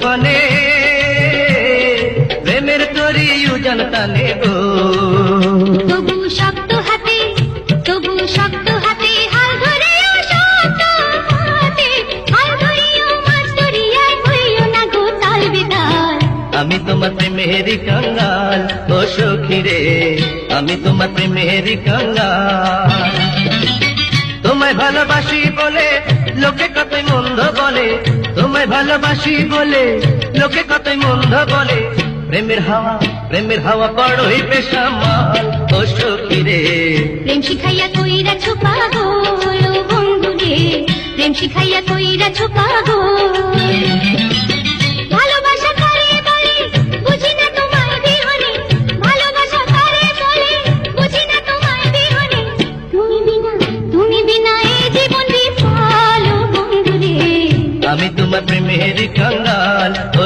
পানে প্রেমের তরি উজান টানে গো। তবু শক্ত হাতে, তবু শক্ত হাতে হাল ধরেও শক্ত হাতে হাল ধরিও মাছ ধরিয়ায় হইও না গো তাল বেতাল। আমি তোমার প্রেমেরই কাঙ্গাল ও সখী রে, আমি তোমার প্রেমেরই কাঙ্গাল। তোমায় ভালোবাসি বলে লোকে কতই মন্দ বলে, তোমায় ভালোবাসি বলে লোকে কতই মন্দ বলে। প্রেমের হাওয়া বড়ই বেসামাল ও সখী রে। প্রেম শিখাইয়া কইরাছো পাগল ও বন্ধু রে, প্রেম শিখাইয়া কইরাছো পাগল। ভালোবাসা করে বলে বুঝি না তোমায় বিহনে, ভালোবাসা করে বলে বুঝি না তোমায় বিহনে। তুমি বিনা এই জীবন বিফল ও বন্ধু রে। আমি তোমার প্রেমেরই কাঙ্গাল ও